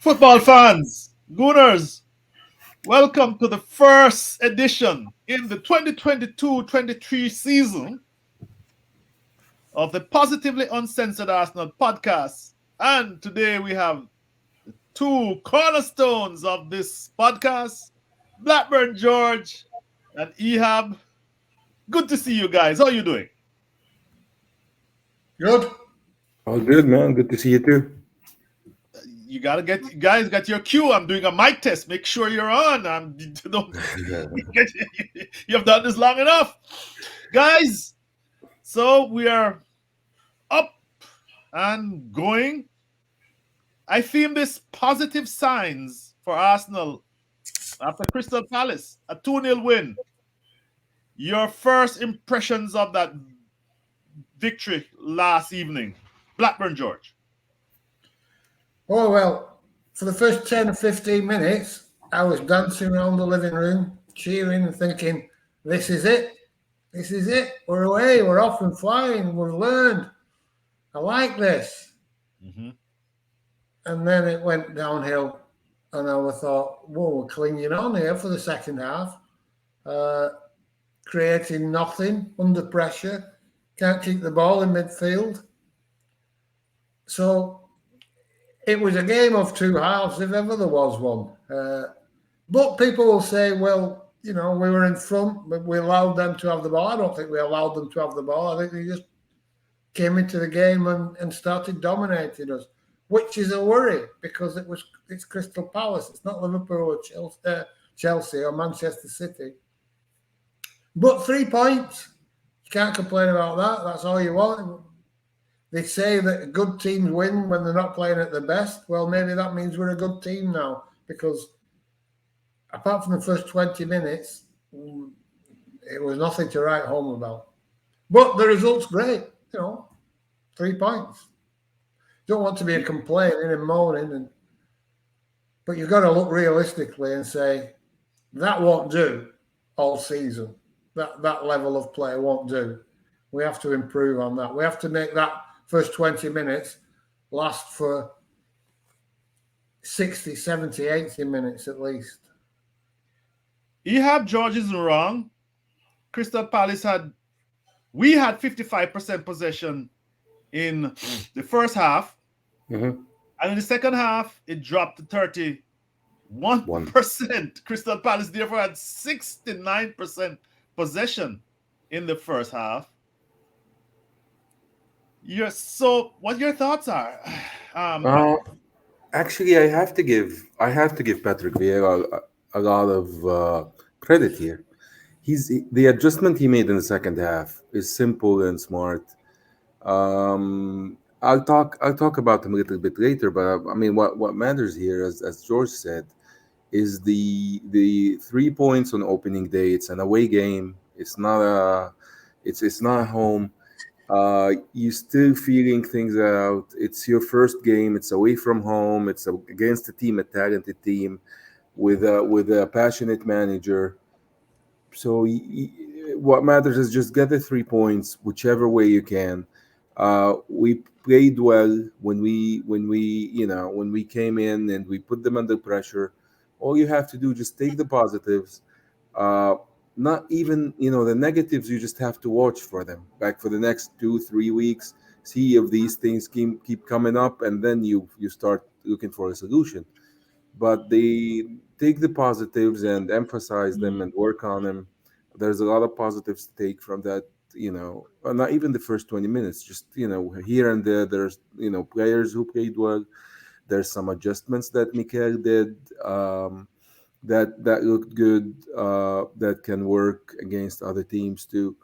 Football fans, Gooners, welcome to the first edition in the 2022-23 season of the Positively Uncensored Arsenal podcast. And today we have two cornerstones of this podcast, Blackburn George and Ehab. Good to see you guys. How are you doing? Good. All good, man. Good to see you too. You gotta get you guys got your cue. I'm doing a mic test. Make sure you're on. Don't you have done this long enough, guys. So we are up and going. I feel this positive signs for Arsenal after Crystal Palace, a 2-0 win. Your first impressions of that victory last evening, Blackburn George. Oh, well, for the first 10 or 15 minutes, I was dancing around the living room, cheering and thinking, this is it. This is it. We're away. We're off and flying. We've learned. I like this. Mm-hmm. And then it went downhill. And I thought, whoa, we're clinging on here for the second half. Creating nothing under pressure. Can't keep the ball in midfield. So it was a game of two halves, if ever there was one. But people will say, well, we were in front, but we allowed them to have the ball. I don't think we allowed them to have the ball. I think they just came into the game and started dominating us, which is a worry because it's Crystal Palace. It's not Liverpool or Chelsea or Manchester City. But 3 points, you can't complain about that. That's all you want. They say that good teams win when they're not playing at their best. Well, maybe that means we're a good team now because apart from the first 20 minutes, it was nothing to write home about. But the result's great, 3 points. Don't want to be a complaining and moaning, but you've got to look realistically and say that won't do all season. That level of play won't do. We have to improve on that. We have to make that first 20 minutes last for 60, 70, 80 minutes at least. Ehab George isn't wrong. Crystal Palace we had 55% possession in the first half. Mm-hmm. And in the second half, it dropped to 31%. Crystal Palace therefore had 69% possession in the first half. What your thoughts are? Actually, I have to give Patrick Vieira a lot of credit here. The adjustment he made in the second half is simple and smart. I'll talk about him a little bit later, but I mean, what matters here, as George said, is the 3 points on opening day. It's an away game. It's not home. You still feeling things out. It's your first game. It's away from home. It's against a talented team, with a passionate manager. So what matters is just get the 3 points, whichever way you can. We played well when we came in and we put them under pressure. All you have to do just take the positives. Uh, Not even the negatives. You just have to watch for them back for the next 2-3 weeks. See if these things keep coming up, and then you start looking for a solution. But they take the positives and emphasize them and work on them. There's a lot of positives to take from that. Not even the first 20 minutes, just here and there. There's players who played well. There's some adjustments that Mikel did. That looked good, that can work against other teams too.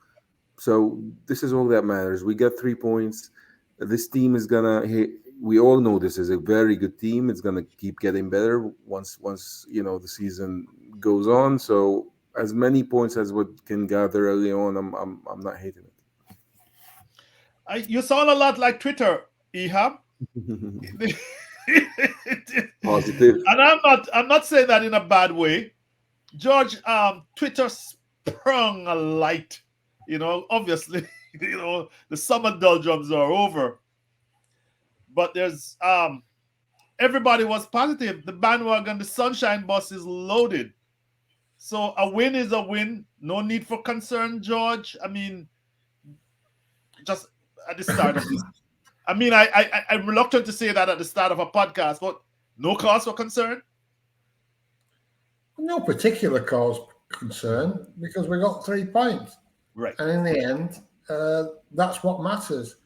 So this is all that matters. We get 3 points. This team is gonna. We all know this is a very good team. It's gonna keep getting better once the season goes on. So as many points as we can gather early on, I'm not hating You sound a lot like Twitter, Ehab. it. And Positive. I'm not saying that in a bad way. George, Twitter sprung a light. Obviously, the summer doldrums are over. But there's everybody was positive. The bandwagon, the sunshine bus is loaded. So a win is a win. No need for concern, George. I mean, just at the start of this. I mean, I'm reluctant to say that at the start of a podcast, but no cause for concern. No particular cause concern because we got 3 points. Right. And in the end, that's what matters.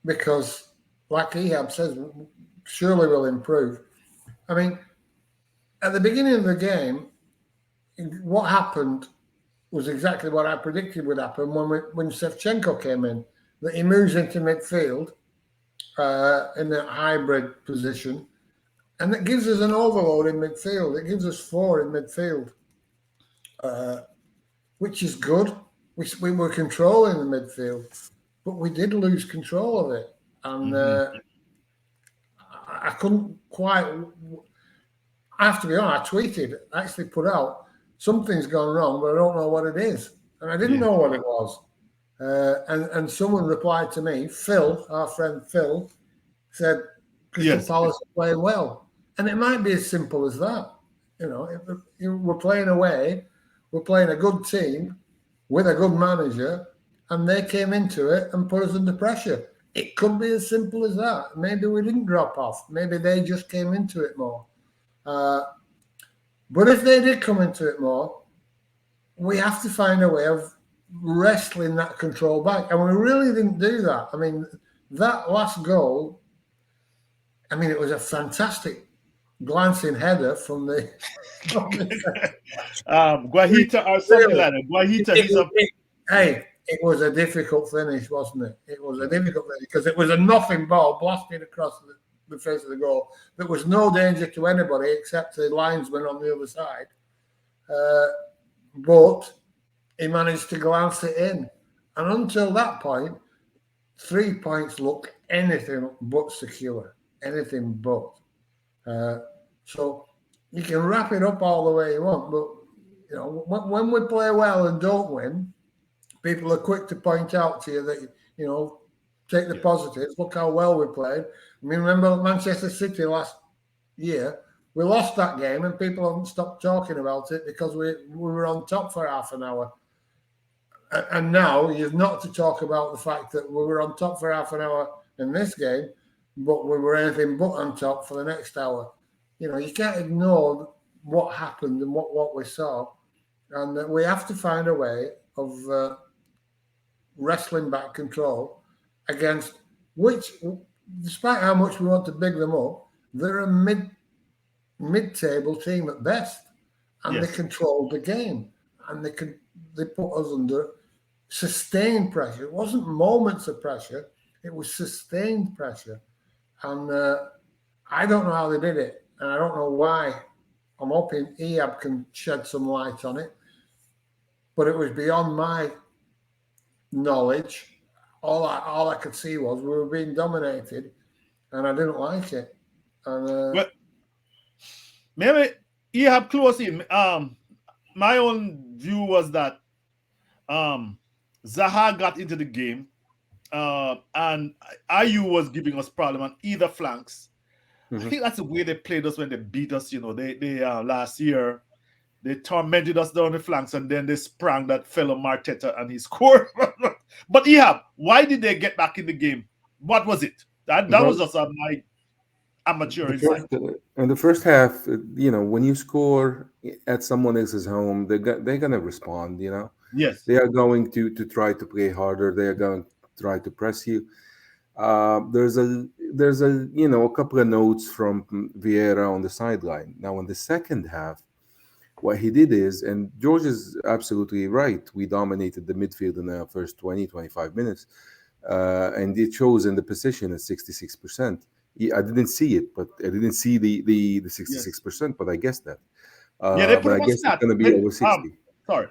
Because, like Ehab says, surely we'll improve. I mean, at the beginning of the game, what happened was exactly what I predicted would happen when Shevchenko came in. That he moves into midfield in a hybrid position, and it gives us an overload in midfield. It gives us 4 in midfield, which is good. We were controlling the midfield, but we did lose control of it, and I couldn't quite. I have to be honest. I tweeted, actually put out, something's gone wrong, but I don't know what it is, and I didn't know what it was. And someone replied to me, Phil, our friend Phil, said Crystal Palace are playing well, and it might be as simple as that. You know, we're playing away, we're playing a good team with a good manager, and they came into it and put us under pressure. It could be as simple as that. Maybe we didn't drop off. Maybe they just came into it more. But if they did come into it more, we have to find a way of wrestling that control back. And we really didn't do that. I mean, that last goal, I mean, it was a fantastic glancing header from the... Guajita or something like that. Guajita, he's a... Hey, it was a difficult finish, wasn't it? It was a difficult finish because it was a nothing ball blasted across the face of the goal. There was no danger to anybody except the linesman on the other side. But he managed to glance it in. And until that point, 3 points looked anything but secure. Anything but. So you can wrap it up all the way you want, but you know, when we play well and don't win, people are quick to point out to you that, you know, take the positives. Look how well we played. I mean, remember Manchester City last year? We lost that game and people haven't stopped talking about it because we were on top for half an hour. And now you've not to talk about the fact that we were on top for half an hour in this game, but we were anything but on top for the next hour. You know, you can't ignore what happened and what we saw. And we have to find a way of wrestling back control against which, despite how much we want to big them up, they're a mid-table team at best. And they controlled the game. And they put us under sustained pressure. It wasn't moments of pressure. It was sustained pressure. And I don't know how they did it. And I don't know why. I'm hoping Ehab can shed some light on it. But it was beyond my knowledge. All I could see was we were being dominated. And I didn't like it. And well, maybe Ehab close in. My own view was that Zaha got into the game, and IU was giving us problem on either flanks. I think that's the way they played us when they beat us. You know, they last year they tormented us down the flanks, and then they sprang that fellow Marteta and he scored. But Ehab, why did they get back in the game? What was it? That was just my amateur insight. In the first half, you know, when you score at someone else's home, they're gonna respond. You know, yes, they are going to try to play harder. They are going to try to press you. There's a you know, a couple of notes from Vieira on the sideline. Now in the second half, what he did is, and George is absolutely right, we dominated the midfield in the first 20-25 minutes, and it shows in the position at 66%. I didn't see it, but I didn't see the 66%, but I guessed that. They put But I up a guess it's stat. going to be over 60. Sorry.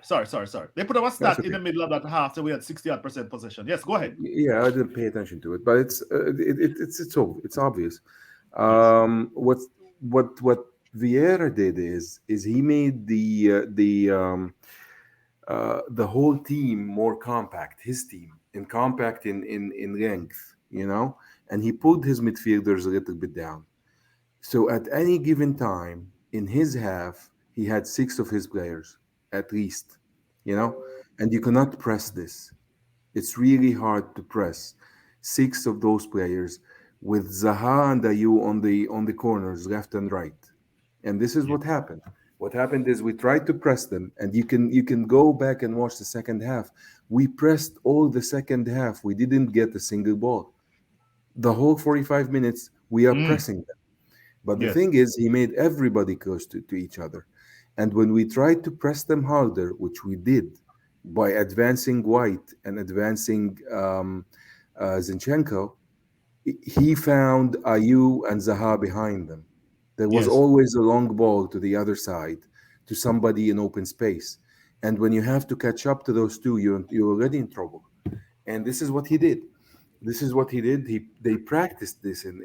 They put up a stat in the middle of that half, so we had 60% possession. Yes, go ahead. Yeah, I didn't pay attention to it, but it's obvious. What Vieira did is he made the whole team more compact, his team, and compact in length, you know, and he pulled his midfielders a little bit down. So at any given time in his half, he had six of his players at least, you know, and you cannot press this. It's really hard to press six of those players with Zaha and Ayew on the corners, left and right. And this is Yeah. what happened. What happened is we tried to press them, and you can go back and watch the second half. We pressed all the second half. We didn't get a single ball. The whole 45 minutes we are Mm, pressing them. But the yes. thing is, he made everybody close to each other. And when we tried to press them harder, which we did by advancing White and advancing Zinchenko, he found Ayu and Zaha behind them. There was Yes. always a long ball to the other side, to somebody in open space. And when you have to catch up to those two, you're already in trouble. And this is what he did. This is what he did. They practiced this in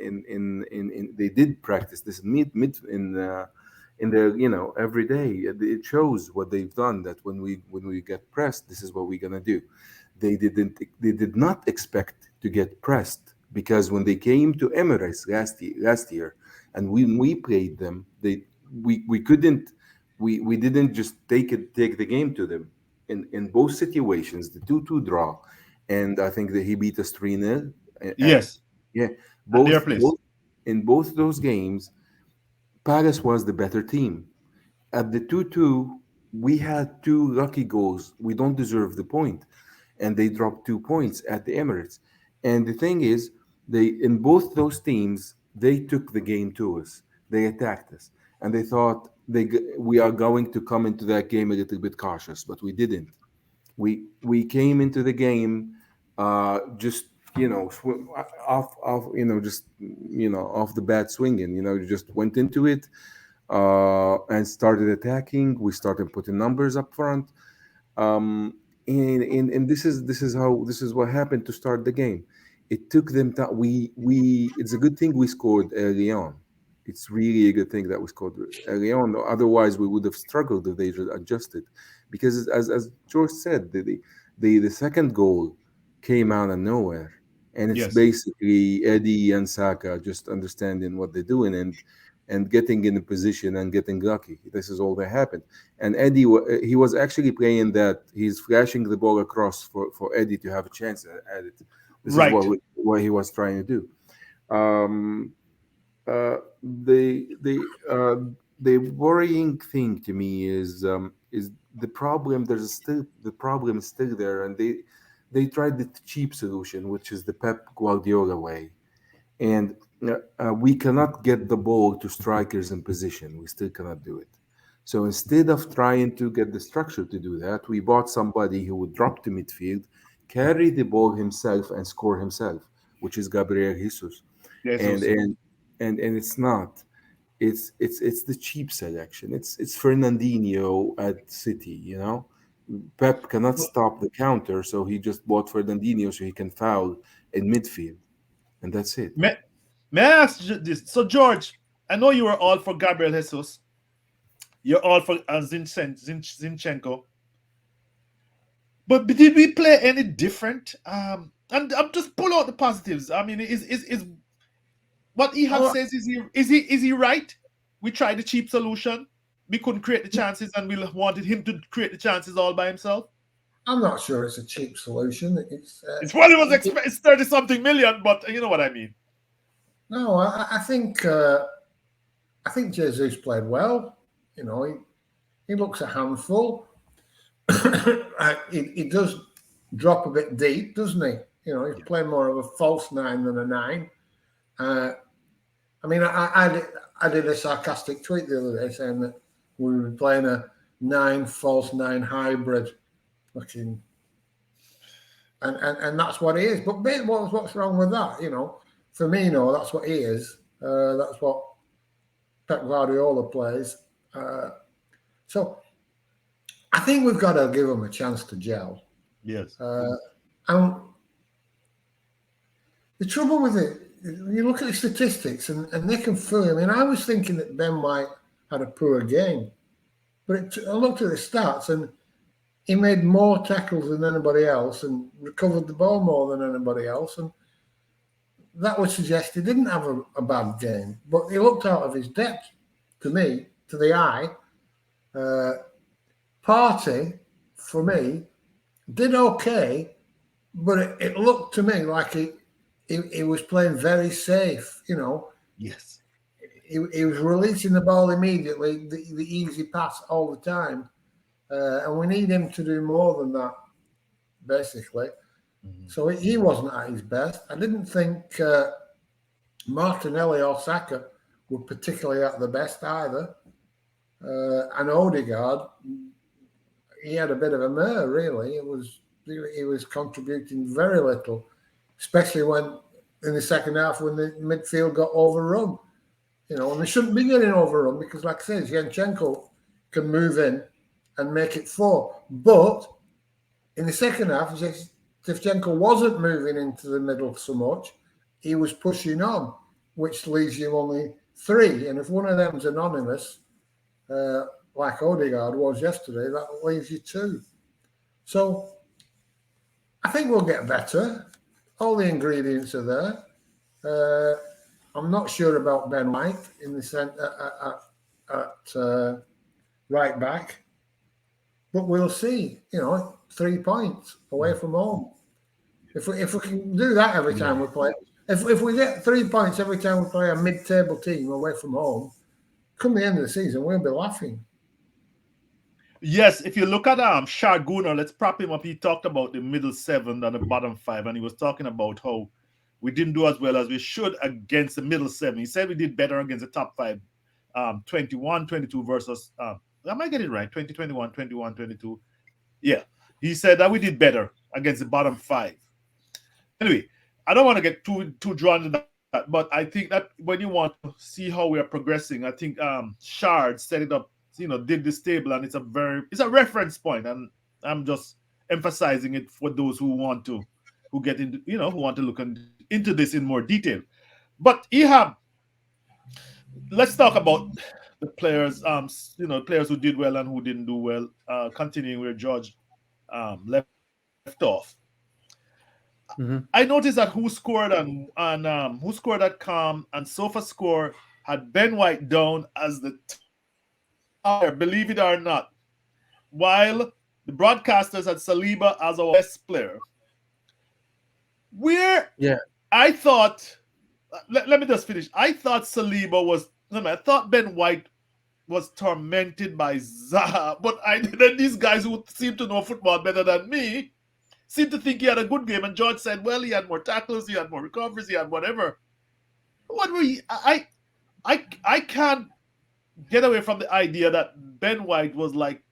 they did practice this in their every day. It shows what they've done. That when we get pressed, this is what we're gonna do. They did not expect to get pressed because when they came to Emirates last year, and when we played them, we couldn't we didn't just take the game to them in both situations, the 2-2 draw, and I think that he beat us 3-0 at Yes. yeah, At their both place. both in both those games. Palace was the better team. At the 2-2, we had two lucky goals. We don't deserve the point, and they dropped 2 points at the Emirates. And the thing is, they in both those teams, they took the game to us. They attacked us, and they thought we are going to come into that game a little bit cautious, but we didn't. We came into the game just off just off the bat swinging. Just went into it and started attacking. We started putting numbers up front. And this is what happened to start the game. It took them that we it's a good thing we scored early on. It's really a good thing that we scored early on. Otherwise, we would have struggled if they just adjusted. Because as George said, the second goal came out of nowhere, and it's Yes. basically Eddie and Saka just understanding what they're doing and getting in a position and getting lucky. This is all that happened. And Eddie, he was actually playing that. He's flashing the ball across for Eddie to have a chance at it. This is Right. what he was trying to do. Um, the worrying thing to me is the problem. The problem is still there, and they tried the cheap solution, which is the Pep Guardiola way, and we cannot get the ball to strikers in position. We still cannot do it. So instead of trying to get the structure to do that, we bought somebody who would drop to midfield, carry the ball himself, and score himself, which is Gabriel Jesus. And Jesus. and and it's not. It's the cheap selection. It's Fernandinho at City. Pep cannot stop the counter, so he just bought Fernandinho so he can foul in midfield, and that's it. May, may I ask you this? So, George, I know you were all for Gabriel Jesus. You're all for Zinchenko. But did we play any different? And I'm just pull out the positives. I mean, is what Ehab Oh, says, is he right? We tried the cheap solution. We couldn't create the chances, and we wanted him to create the chances all by himself. I'm not sure it's a cheap solution. It's what it was it's 30 something million, but you know what I mean. No, I think Jesus played well. He looks a handful. He does drop a bit deep, doesn't he? He's Yeah. playing more of a false nine than a nine. Uh, I mean, I did a sarcastic tweet the other day saying that we were playing a nine false nine hybrid, looking, and that's what he is. But what's wrong with that? Firmino, that's what he is. That's what Pep Guardiola plays. So I think we've got to give him a chance to gel. Yes. And the trouble with it, you look at the statistics and they can fool. I mean, I was thinking that Ben White had a poor game, but I looked at the stats and he made more tackles than anybody else and recovered the ball more than anybody else. And that would suggest he didn't have a bad game, but he looked out of his depth to me, to the eye. Uh, Party, for me, did okay, but it looked to me like he was playing very safe. You know, Yes. he was releasing the ball immediately, the easy pass all the time, and we need him to do more than that, basically. Mhm. So he wasn't at his best. I didn't think Martinelli or Saka were particularly at the best either. And Odegaard, he had a bit of a mare, really. He was contributing very little, especially when in the second half when the midfield got overrun. You know, and they shouldn't be getting overrun because, like I said, Zinchenko can move in and make it four. But in the second half, Shevchenko wasn't moving into the middle so much. He was pushing on, which leaves you only three. And if one of them's anonymous, uh, like Odegaard was yesterday, that leaves you two. So I think we'll get better. All the ingredients are there. I'm not sure about Ben White in the at right back, but we'll see. 3 points away from home. If we can do that every time Yeah. we play, if we get 3 points every time we play a mid-table team away from home, come the end of the season, we'll be laughing. Yes, if you look at Sharguna, let's prop him up. He talked about the middle seven and the bottom five, and he was talking about how we didn't do as well as we should against the middle seven. He said we did better against the top five, 21, 22 versus, I might get it right, 20, 21, 21, 22. Yeah, he said that we did better against the bottom five. Anyway, I don't want to get too drawn into that, but I think that when you want to see how we are progressing, I think Shard set it up, did this table, and it's a reference point, and I'm just emphasizing it for those who get into, who want to look into this in more detail. But Ehab, let's talk about the players, players who did well and who didn't do well. Continuing where George left off. I Hmm. noticed that who scored at Calm and Sofa Score had Ben White down as the top player, believe it or not, while the broadcasters had Saliba as our best player. Where Yeah. I thought, let me just finish. I thought Saliba was, no, I thought Ben White was tormented by Zaha, but then these guys who seem to know football better than me seemed to think he had a good game. And George said, well, he had more tackles, he had more recoveries, he had whatever. What were he? I can't get away from the idea that Ben White was like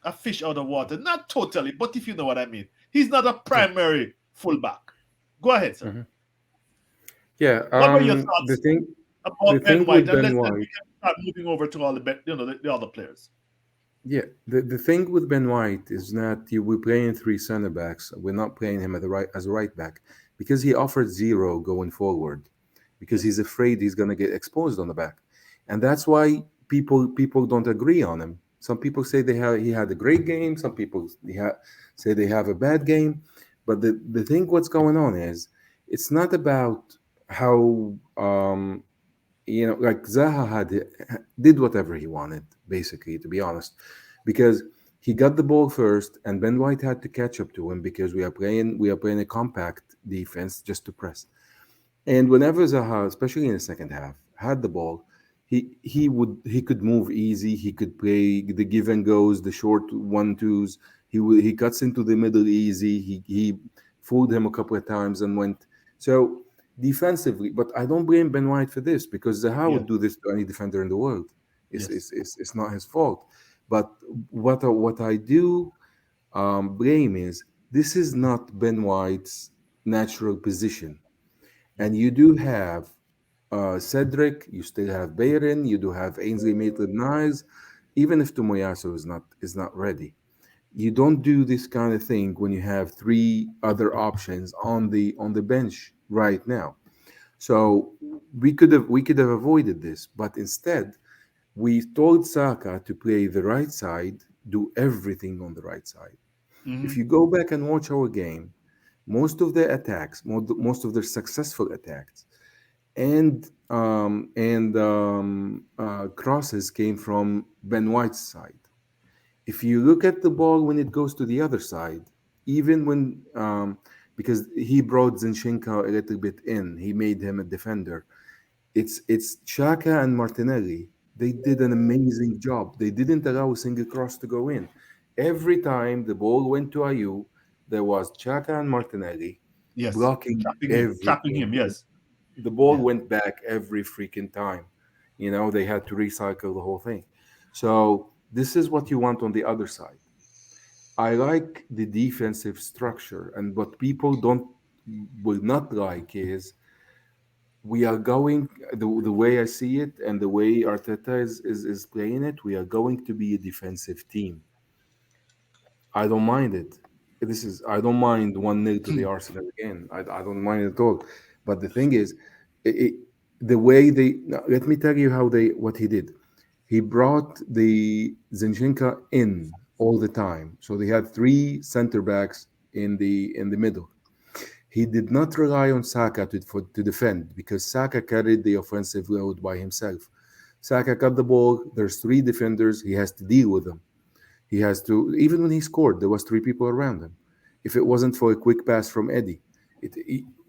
a fish out of water. Not totally, but if you know what I mean. He's not a Yeah. primary fullback. Go ahead, sir. Hmm. Yeah. What were your The thoughts thing, the about Ben thing White? with And Ben then we White, can start moving over to all the other players. yeah, the thing with Ben White is that we're playing three center backs. We're not playing him at the right as a right back because he offered zero going forward because he's Yes. afraid he's gonna get exposed on the back, and that's why people don't agree on him. Some people say he had a great game. Some people say they have a bad game, but the thing what's going on is it's not about how like Zaha did whatever he wanted, basically, to be honest, because he got the ball first, and Ben White had to catch up to him because we are playing a compact defense just to press. And whenever Zaha, especially in the second half, had the ball, he could move easy. He could play the give and goes, the short 1-2s. He cuts into the middle easy. He fooled him a couple of times and went. So defensively, but I don't blame Ben White for this because Zaha Yeah. would do this to any defender in the world. It's Yes. it's, it's, it's not his fault. But what I do blame is this is not Ben White's natural position, and you do have Cedric, you still have Bayern, you do have Ainsley Maitland-Niles, even if Tomoyasu is not ready. You don't do this kind of thing when you have three other options on the bench right now. So we could have avoided this, but instead we told Saka to play the right side, do everything on the right side. If Hmm. you go back and watch our game, Most of their attacks, most of their successful attacks, and crosses came from Ben White's side. If you look at the ball when it goes to the other side, even when because he brought Zinchenko a little bit in, he made him a defender. It's Chaka and Martinelli. They did an amazing job. They didn't allow a single cross to go in. Every time the ball went to Ayu, there was Chaka and Martinelli Yes, blocking trapping everything. him. Yes, The ball yeah. went back every freaking time. They had to recycle the whole thing. So this is what you want on the other side. I like the defensive structure, and what people don't will not like is we are going the way I see it and the way Arteta is playing it. We are going to be a defensive team. I don't mind it. I don't mind 1-0 to the Arsenal again. I don't mind it at all. But the thing is, it, the way they now, let me tell you what he did. He brought the Zinchenko in all the time. So they had three center backs in the middle. He did not rely on Saka to defend because Saka carried the offensive load by himself. Saka got the ball. There's three defenders. He has to deal with them. He has to, even when he scored, there was three people around him. If it wasn't for a quick pass from Eddie,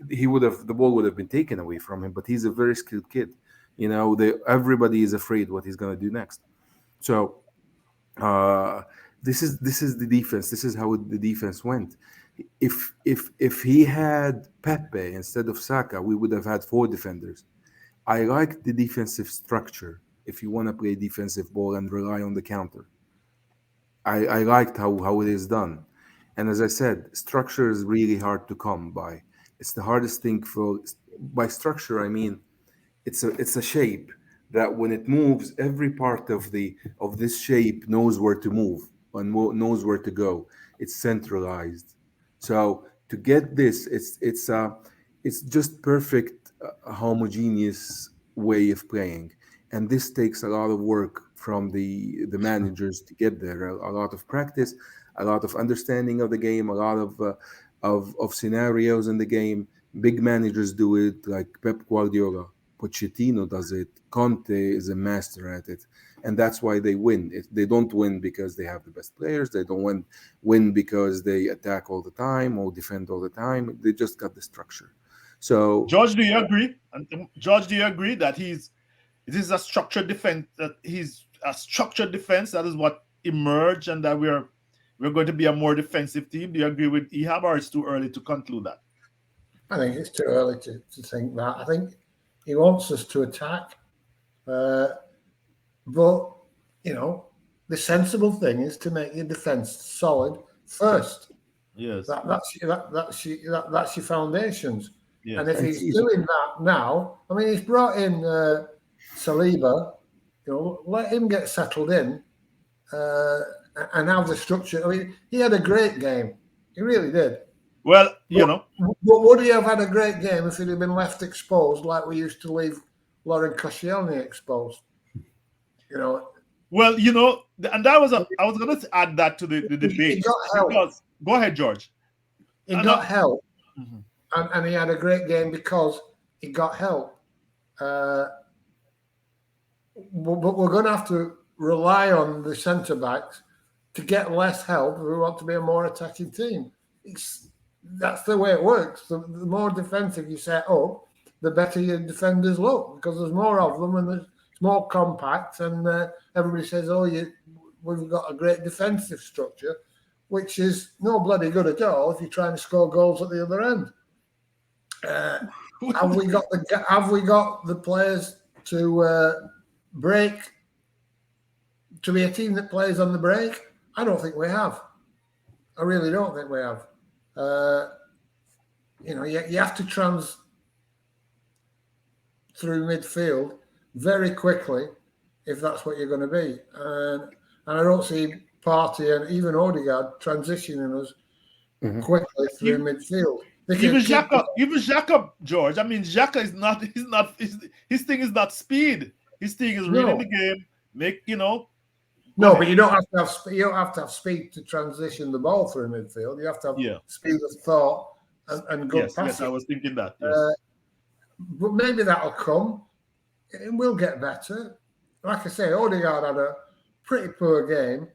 he would have the ball would have been taken away from him. But he's a very skilled kid. Everybody is afraid what he's going to do next. So uh, this is the defense. This is how the defense went. If he had Pepe instead of Saka, we would have had four defenders. I like the defensive structure. If you want to play defensive ball and rely on the counter, I liked how it is done. And as I said, structure is really hard to come by. It's the hardest thing by structure, I mean it's a shape that when it moves, every part of this shape knows where to move and knows where to go. It's centralized. So to get this, it's just perfect, homogeneous way of playing, and this takes a lot of work from the managers to get there. A lot of practice, a lot of understanding of the game, a lot of scenarios in the game. Big managers do it, like Pep Guardiola. Pochettino does it. Conte is a master at it, and that's why they win. They don't win because they have the best players. They don't win because they attack all the time or defend all the time. They just got the structure. So George, do you agree? And George, do you agree that it is a structured defense? That he's a structured defense. That is what emerged, and that we're going to be a more defensive team. Do you agree with Ehab, or it's too early to conclude that? I think it's too early to think that. I think he wants us to attack. But, the sensible thing is to make your defence solid first. Yes. That's your foundations. Yes. And if and he's he's doing that now, I mean, he's brought in Saliba, let him get settled in and have the structure. I mean, he had a great game. He really did. Well, But would he have had a great game if he'd have been left exposed like we used to leave Lauren Koscielny exposed? Well, and I was going to add that to the debate. He got help. Because, go ahead, George. He got help, and he had a great game because he got help. But we're going to have to rely on the centre backs to get less help if we want to be a more attacking team. That's the way it works. The more defensive you set up, the better your defenders look because there's more of them and it's more compact. And everybody says, we've got a great defensive structure, which is no bloody good at all if you're trying to score goals at the other end. Have we got the players to break, to be a team that plays on the break? I don't think we have. I really don't think we have. You have to trans through midfield very quickly if that's what you're going to be. And I don't see Partey and even Odegaard transitioning us quickly through midfield. Even Xhaka, George. I mean, Xhaka is not. His thing is not speed. His thing is reading the game. No, but you don't have to have speed to transition the ball through midfield. You have to have speed of thought and good Yes, yes, I passing. was thinking that. Uh, Yes. but maybe that'll come. It will get better. Like I say, Odegaard had a pretty poor game,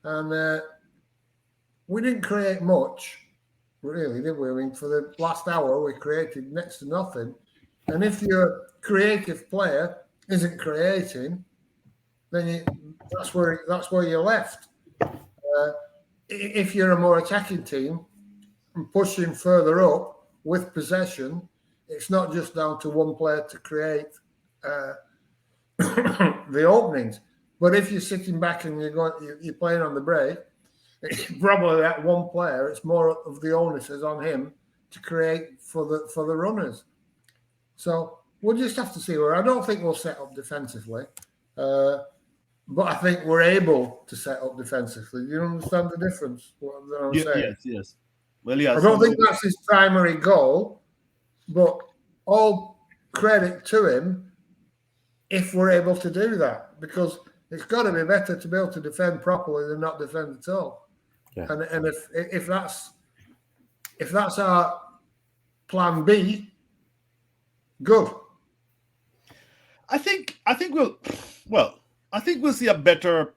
and we didn't create much, really, did we? I mean, for the last hour, we created next to nothing. And if your creative player isn't creating, then that's where you're left. If you're a more attacking team and pushing further up with possession, it's not just down to one player to create uh, the openings. But if you're sitting back and you're playing on the break, it's probably that one player. It's more of the onus is on him to create for the runners. So we'll just have to see where. I don't think we'll set up defensively, uh, but I think we're able to set up defensively. You understand the difference? What I'm Yeah, saying? yes, yes. Well, yeah. I don't So think that's his primary goal, but all credit to him if we're able to do that, because it's got to be better to be able to defend properly than not defend at all. Yeah. And if that's our plan B, good. I think I think we'll see a better,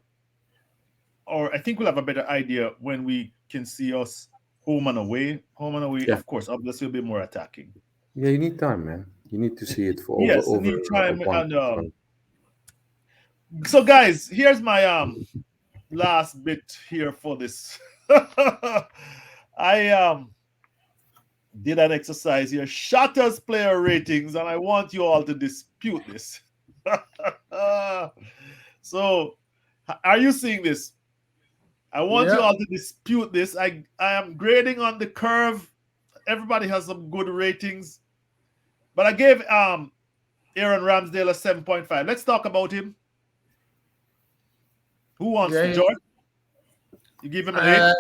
or I think we'll have a better idea when we can see us home and away. Home and away, Yeah. of course, obviously will be more attacking. Yeah, you need time, man. You need to see it for Yes, over need time one. and so guys, here's my last bit here for this. I did an exercise here, Shotta's player ratings, and I want you all to dispute this. So, are you seeing this? I want you Yeah, all to dispute this. I am grading on the curve. Everybody has some good ratings, but I gave Aaron Ramsdale a 7.5. Let's talk about him. Who wants to? yeah. George, you give him an 8? Uh,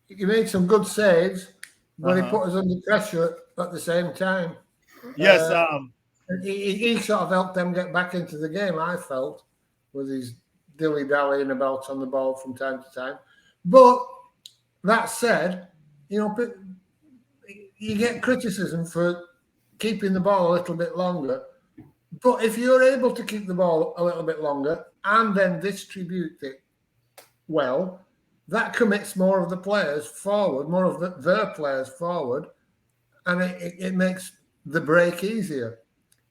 he made some good saves, but he Uh-huh. put us under pressure at the same time. Yes, He sort of helped them get back into the game, I felt, with his dilly-dallying about on the ball from time to time. But that said, you know, you get criticism for keeping the ball a little bit longer. But if you're able to keep the ball a little bit longer and then distribute it well, that commits more of the players forward, more of their players forward, and it makes the break easier.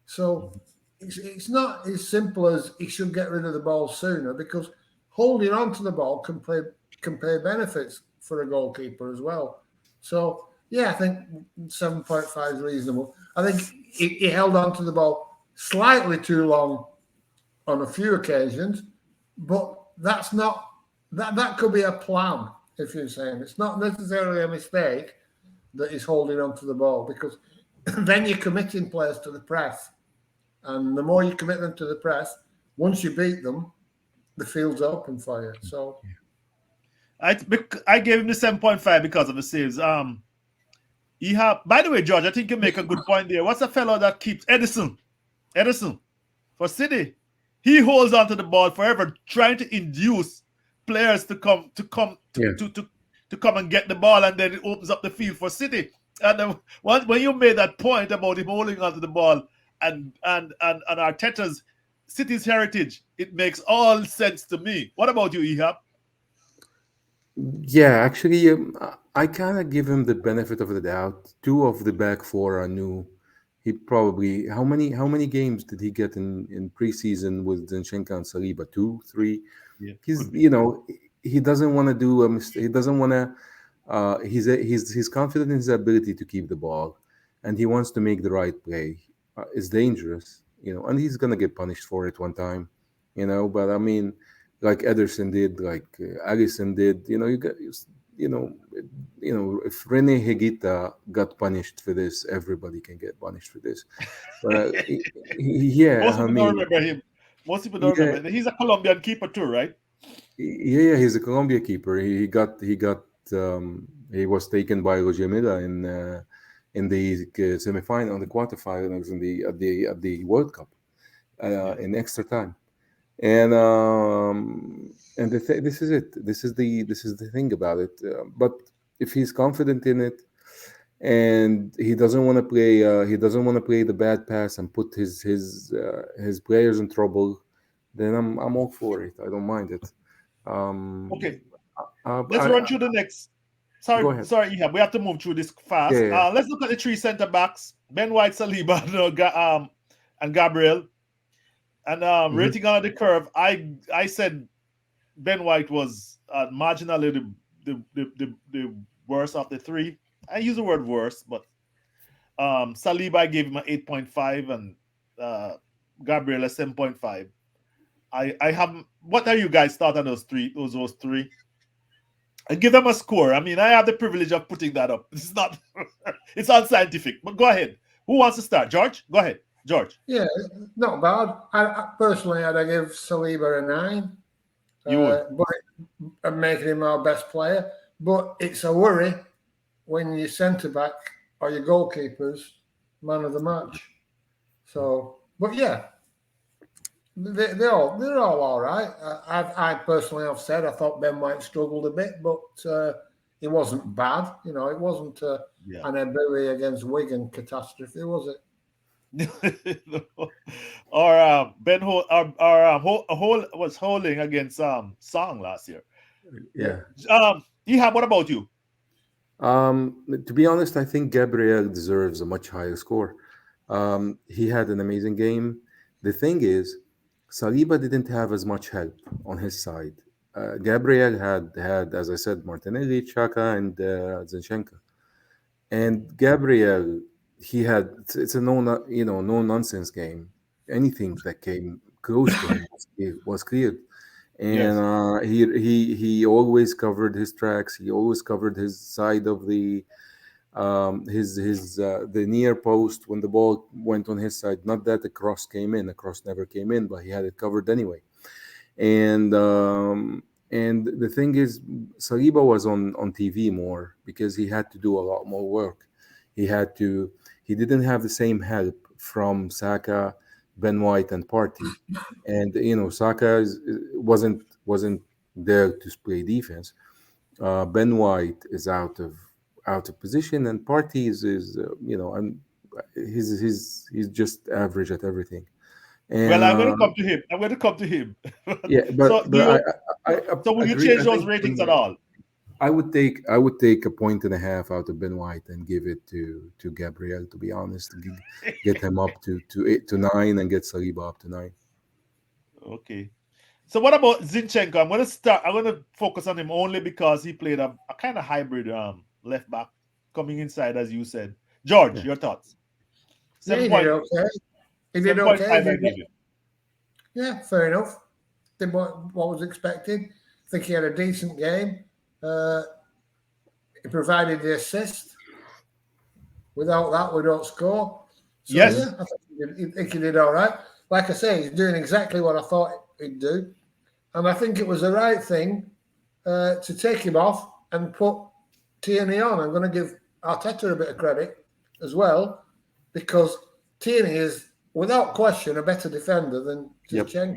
So it's not as simple as he should get rid of the ball sooner, because holding on to the ball can pay benefits for a goalkeeper as well. So yeah, I think 7.5 is reasonable. I think he held on to the ball slightly too long on a few occasions, but that's not that could be a plan, if you're saying it's not necessarily a mistake that he's holding on to the ball, because then you're committing players to the press. And the more you commit them to the press, once you beat them, the field's open for you. So I gave him the 7.5 because of the saves. Ehab. By the way, George, I think you make a good point there. What's a fellow that keeps Edison? Edison for City. He holds on to the ball forever, trying to induce players Yeah. to come and get the ball, and then it opens up the field for City. And then when you made that point about him holding onto the ball and Arteta's City's heritage, it makes all sense to me. What about you, Ehab? Yeah, actually, I kind of give him the benefit of the doubt. Two of the back four are new. He probably how many games did he get in preseason with Zinchenko and Saliba? Two, three. Yeah, He's could be. he doesn't want to do a mistake. He doesn't want to. He's confident in his ability to keep the ball, and he wants to make the right play. It's dangerous, and he's gonna get punished for it one time, But I mean, like Ederson did, like Allison did. You know, if Rene Higuita got punished for this, everybody can get punished for this. But yeah, Most I people don't mean, remember him. Most people don't yeah, remember. He's a Colombian keeper too, right? yeah, he's a Colombia keeper. He was taken by Roger Milla in the semifinal, the quarterfinals at the World Cup Yeah. in extra time. And this is it. This is the thing about it. But if he's confident in it, and he doesn't want to play. He doesn't want to play the bad pass and put his players in trouble. Then I'm all for it. I don't mind it. Um, Okay, let's I run through the next. Go Sorry, ahead. sorry, Ehab. We have to move through this Yeah, fast. yeah. Let's look at the three centre backs: Ben White, Saliba, and Gabriel. And Hmm. rating on the curve, I said Ben White was marginally the worst of the three. I use the word worst, but Saliba I gave him an 8.5 and uh, Gabriel a 7.5. I have. What are you guys thought on those three? Those three. And give them a score. I mean, I have the privilege of putting that up. It's not. It's unscientific. But go ahead. Who wants to start? George, go ahead. George, Yeah, not bad. I personally, I'd give Saliba a 9, you would. but I'm making him our best player. But it's a worry when your centre back or your goalkeeper's man of the match. So, but yeah, they're all right. I personally have said I thought Ben White struggled a bit, but it wasn't bad. It wasn't Yeah. an Ebury against Wigan catastrophe, was it? Or Ben Hole was holding against Song last year. Yeah. Yeah. Ehab, what about you? To be honest, I think Gabriel deserves a much higher score. He had an amazing game. The thing is, Saliba didn't have as much help on his side. Gabriel had, as I said, Martinelli, Chaka, and Zinchenko. And Gabriel, he had it's a no nonsense game. Anything that came close to him was cleared, and Yes. he always covered his tracks. He always covered his side of his the near post when the ball went on his side. Not that the cross came in. The cross never came in, but he had it covered anyway. And the thing is, Saliba was on TV more because he had to do a lot more work. He had to. He didn't have the same help from Saka, Ben White, and Partey, and Saka wasn't there to play defense. Ben White is out of position, and Partey is and he's just average at everything. Well, And I'm going to come to him. I'm going to come to him. yeah, so but do but you? I So will you agree. change I those think ratings at all? I would take a point and a half out of Ben White and give it to Gabriel. To be honest, get him up to 8 to 9 and get Saliba up to 9. Okay. So what about Zinchenko? I'm going to start. I'm going to focus on him only because he played a kind of hybrid left back coming inside, as you said. George, Yeah, your thoughts? Yeah, Seven he did point okay. He did seven point okay. five. I gave him. Yeah, fair enough. Did what was expected. I think he had a decent game. Uh, he provided the assist. Without that, we don't score. So hmm, Yes. yeah, I think he did all right. Like I say, he's doing exactly what I thought he'd do, and I think it was the right thing to take him off and put Tierney on. I'm going to give Arteta a bit of credit as well because Tierney is, without question, a better defender than yep, Zinchenko,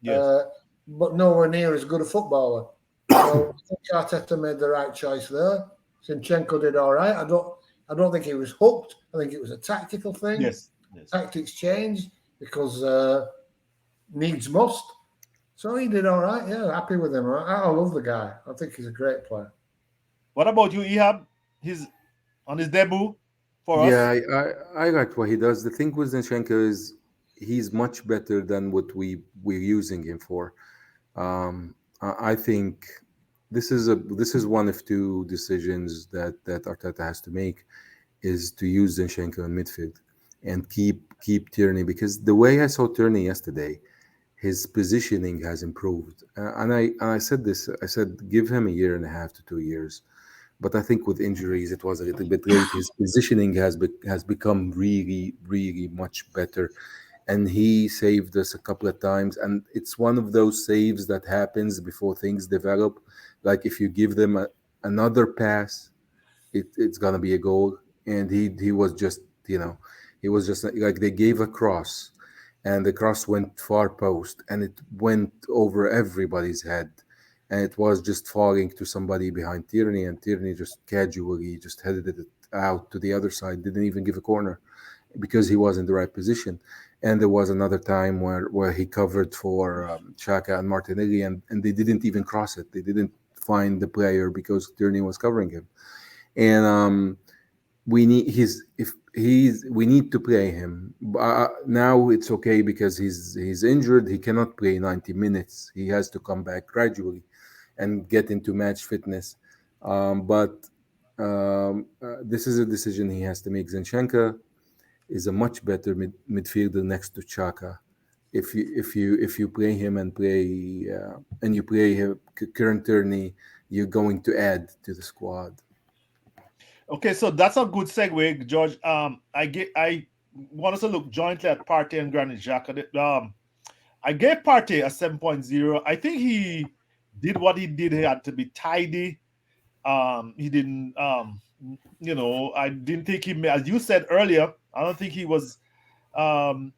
Yes. uh, but nowhere near as good a footballer. So I think Arteta made the right choice there. Zinchenko did all right. I don't think he was hooked. I think it was a tactical thing. Yes. Yes. Tactics changed because needs must. So he did all right. Yeah, happy with him. I love the guy. I think he's a great player. What about you, Ehab? He's on his debut for yeah. us. I like what he does. The thing with Zinchenko is he's much better than what we're using him for. I think this is one of two decisions that Arteta has to make is to use Zinchenko in midfield and keep Tierney because the way I saw Tierney yesterday, his positioning has improved. And I said this. I said give him a year and a half to 2 years. But I think with injuries, it was a little bit late. His positioning has become really, really much better, and he saved us a couple of times. And it's one of those saves that happens before things develop. Like if you give them another pass, it's gonna be a goal. And he was just he was just like they gave a cross, and the cross went far post, and it went over everybody's head, and it was just falling to somebody behind Tierney, and Tierney just casually just headed it out to the other side, didn't even give a corner because he was in the right position. And there was another time where he covered for Xhaka and Martinelli, and they didn't even cross it. They didn't find the player because Tierney was covering him. And we need his if he's we need to play him. Now it's okay because he's injured. He cannot play 90 minutes. He has to come back gradually and get into match fitness. But this is a decision he has to make. Zinchenko is a much better midfielder next to Chaka. If you play him and you play current Tierney, you're going to add to the squad. Okay, so that's a good segue, George. I want us to look jointly at Partey and Granit Xhaka. I gave Partey a 7.0. I think he did what he did. He had to be tidy. He didn't. I didn't think he. As you said earlier, I don't think he was. Um,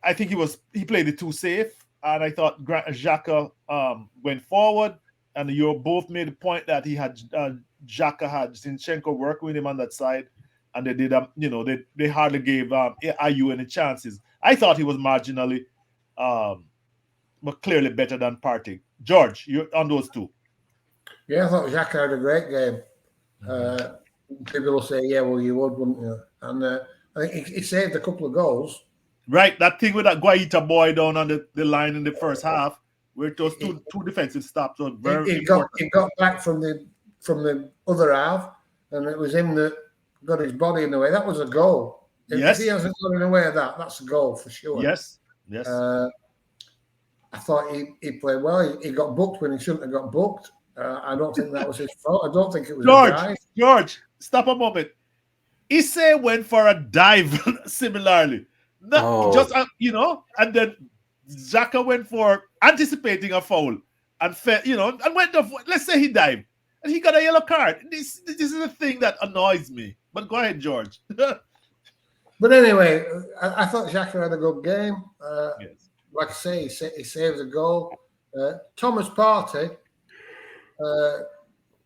I think he was. He played it too safe, and I thought Xhaka went forward, and you both made the point that he had Xhaka had Zinchenko working with him on that side, and they did. They hardly gave IU any chances. I thought he was marginally, um, but clearly better than Partey. George, you on those two. Yeah, I thought Xhaka had a great game. Uh, People will say, yeah, well, you would, wouldn't you? And I think he saved a couple of goals. Right, that thing with that Guaita boy down on the line in the first half, where it was two defensive stops was very important. He got back from the other half, and it was him that got his body in the way. That was a goal. Yes. If he hasn't got in the way of that, that's a goal for sure. Yes. I thought he played well. He got booked when he shouldn't have got booked. I don't think that was his fault. I don't think it was a dive. George, stop a moment. Isse went for a dive similarly. Just and then Xhaka went for anticipating a foul and and went off. Let's say he dived and he got a yellow card. This is the thing that annoys me. But go ahead, George. But anyway, I thought Xhaka had a good game. Yes. Like I say, he saved a goal. Thomas Partey,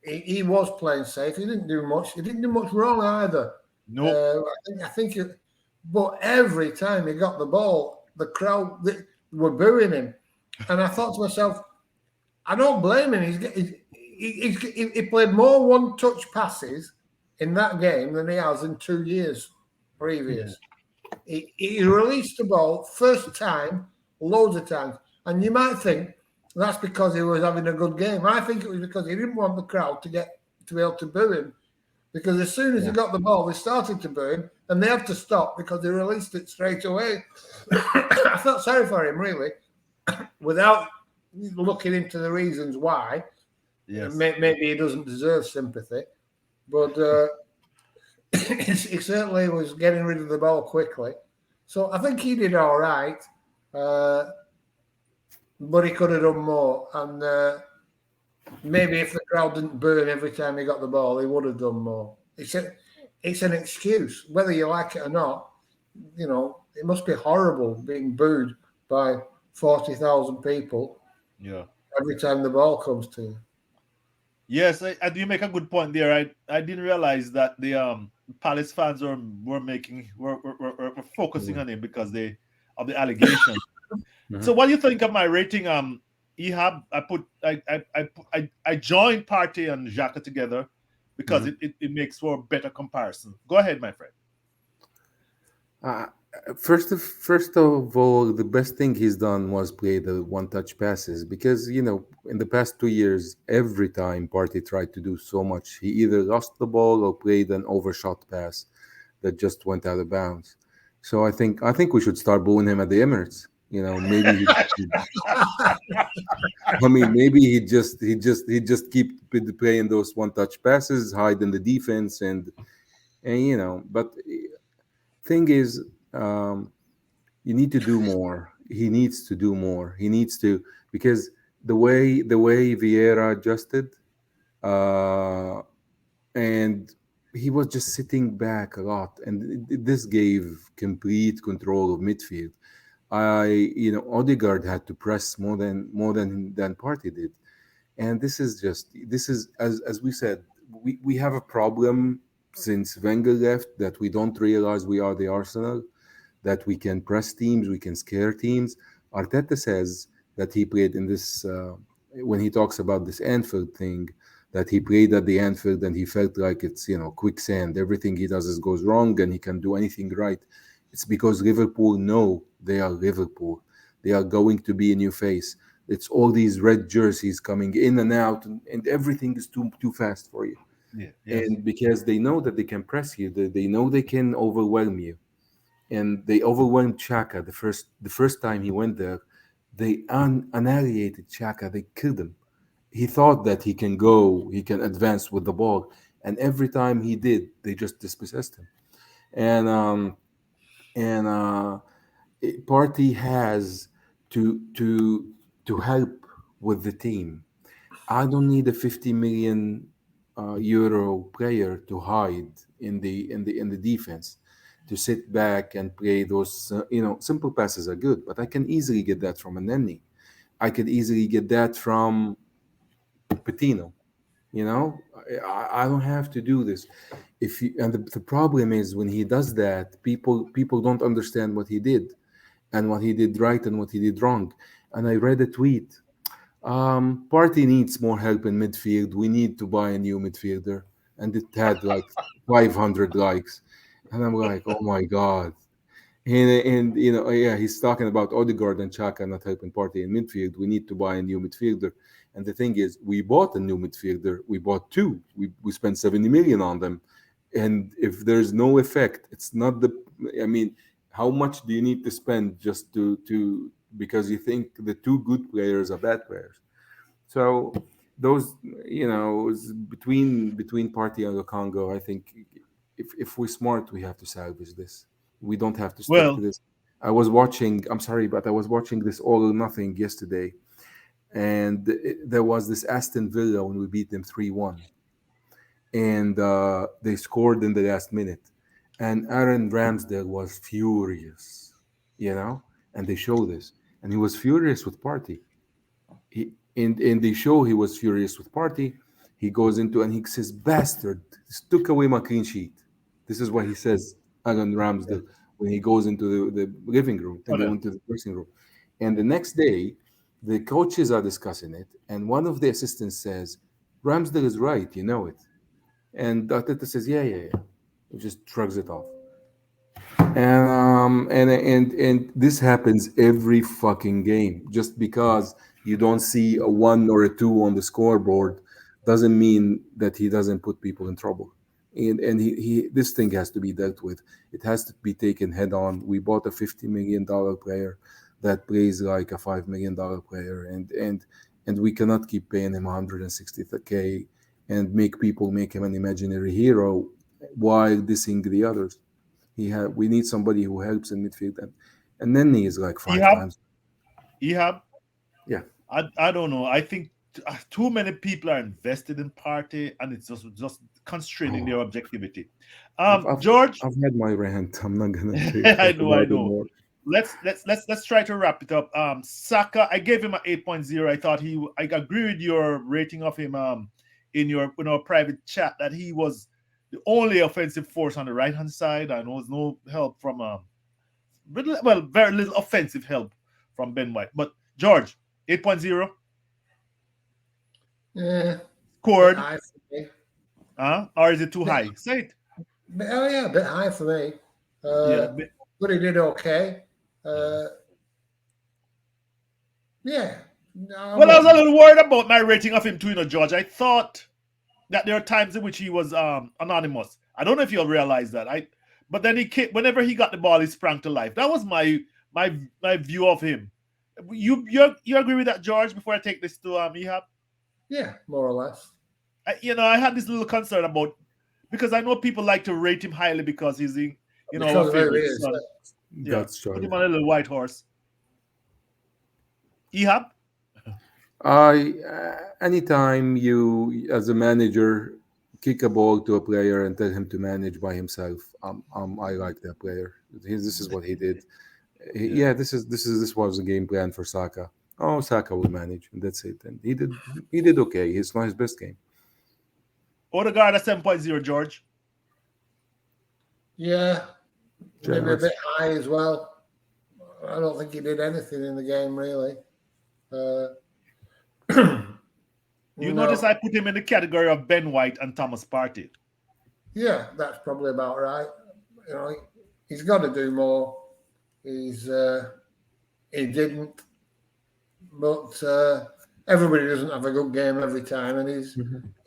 he was playing safe. He didn't do much. He didn't do much wrong either. No. I think but every time he got the ball, the crowd were booing him. And I thought to myself, I don't blame him. He played more one-touch passes in that game than he has in 2 years previous. He released the ball first time, loads of times. And you might think that's because he was having a good game. I think it was because he didn't want the crowd to be able to boo him. Because as soon as he got the ball, they started to boo him, and they had to stop because he released it straight away. I felt sorry for him, really, without looking into the reasons why. Yes. Maybe he doesn't deserve sympathy, but he certainly was getting rid of the ball quickly. So I think he did all right, but he could have done more. And maybe if the crowd didn't burn every time he got the ball, he would have done more. It's an excuse, whether you like it or not. It must be horrible being booed by 40,000 people. Yeah. Every time the ball comes to you. Yes, you make a good point there. I didn't realize that the Palace fans were focusing on him because of the allegation. So what do you think of my rating? Ehab, I joined Partey and Xhaka together because it makes for a better comparison. Go ahead, my friend. First of all, the best thing he's done was play the one-touch passes because in the past 2 years, every time Partey tried to do so much, he either lost the ball or played an overshot pass that just went out of bounds. So I think we should start booing him at the Emirates. Maybe maybe he just keep playing those one-touch passes, hide in the defense, and. But thing is, you need to do more. He needs to do more. He needs to because the way Vieira adjusted, and he was just sitting back a lot, and this gave complete control of midfield. Odegaard had to press more than Partey did, and this is as we said, we have a problem since Wenger left that we don't realize we are the Arsenal, that we can press teams, we can scare teams. Arteta says that he played in this when he talks about this Anfield thing, that he played at the Anfield and he felt like it's quicksand. Everything he does is goes wrong and he can do anything right. It's because Liverpool know they are Liverpool. They are going to be a new face. It's all these red jerseys coming in and out, and everything is too fast for you. Yeah. Yes. And because they know that they can press you, they know they can overwhelm you, and they overwhelmed Chaka the first time he went there. They annihilated Chaka. They killed him. He thought that he can advance with the ball, and every time he did, they just dispossessed him. And Party has to help with the team. I don't need a 50 million euro player to hide in the defense, to sit back and play those simple passes are good, but I can easily get that from a Nenny. I could easily get that from Patino. I don't have to do this. If you, and the problem is when he does that, people don't understand what he did and what he did right and what he did wrong. And I read a tweet. Party needs more help in midfield. We need to buy a new midfielder, and it had like 500 likes, and I'm like, oh my god. And yeah, he's talking about Odegaard and Chaka not helping Party in midfield. We need to buy a new midfielder. And the thing is, we bought a new midfielder. We bought two. We spent 70 million on them. And if there's no effect, it's not the. I mean, how much do you need to spend just to because you think the two good players are bad players? So those, between Party and Lukongo, I think if we're smart, we have to salvage this. We don't have to stick to Well, this. I was watching. I'm sorry, but I was watching this All or Nothing yesterday, and there was this Aston Villa when we beat them 3-1, and they scored in the last minute, and Aaron Ramsdale was furious, and they show this, and he was furious with Party. In the show he was furious with Party. He goes into and he says, "Bastard, this took away my clean sheet." This is what he says, Alan Yeah. Ramsdale, when he goes into the living room and they okay. went to the dressing room. And the next day, the coaches are discussing it, and one of the assistants says, "Ramsdale is right, you know it." And Arteta says, "Yeah, yeah, yeah." He just shrugs it off. And this happens every fucking game. Just because you don't see a one or a two on the scoreboard doesn't mean that he doesn't put people in trouble. And he this thing has to be dealt with. It has to be taken head on. We bought a $50 million player that plays like a $5 million player, and we cannot keep paying him 160k and make people make him an imaginary hero while dissing the others. We need somebody who helps in midfield, and then he is like five Ehab, times. Ehab. Yeah, I don't know. I think too many people are invested in Party, and it's just constraining their oh, objectivity. I've, I've George, I've had my rant. I'm not gonna I talk know, I about it know. more. Let's try to wrap it up. Saka, I gave him an 8.0. I thought I agree with your rating of him. In our private chat that he was the only offensive force on the right hand side, and there was no help from well, very little offensive help from Ben White. But George, 8.0 Yeah, bit scored, high for me. or is it too Bit, high? Say it. oh yeah, a bit high for me. Yeah. Uh, but he did okay. Yeah. Uh, yeah, no, I Well, I was a wouldn't. little worried about my rating of him too, George. I thought that there are times in which he was anonymous. I don't know if you'll realize that. But then he came, whenever he got the ball, he sprang to life. That was my view of him. You agree with that, George? Before I take this to Ehab, Yeah, more or less. I had this little concern about because I know people like to rate him highly because he's our Because of who he favorite is. son. Yeah, That's put Charlie. him on a little white horse. Ehab, Anytime you, as a manager, kick a ball to a player and tell him to manage by himself, I like that player. This is what he did. yeah. Yeah, this was the game plan for Saka. Oh, Saka will manage, and that's it. And he did okay. It's not his best game. Odegaard at 7.0, George. Yeah, maybe a Generous. bit high as well. I don't think he did anything in the game really. You notice No, I put him in the category of Ben White and Thomas Partey. yeah, that's probably about right. You know, he's got to do more. He didn't, but everybody doesn't have a good game every time, and he's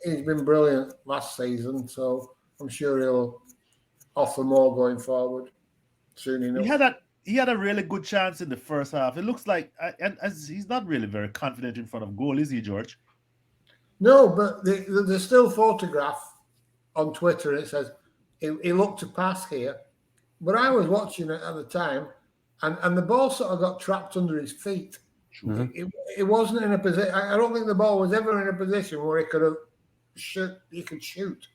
been brilliant last season. So I'm sure he'll offer more going forward soon He enough. had a he had a really good chance in the first half. It looks like, and as he's not really very confident in front of goal, is he, George? No, but there's still photograph on Twitter. And it says he looked to pass here, but I was watching it at the time, and the ball sort of got trapped under his feet. True. It wasn't in a position. I don't think the ball was ever in a position where he could have shoot. He could shoot.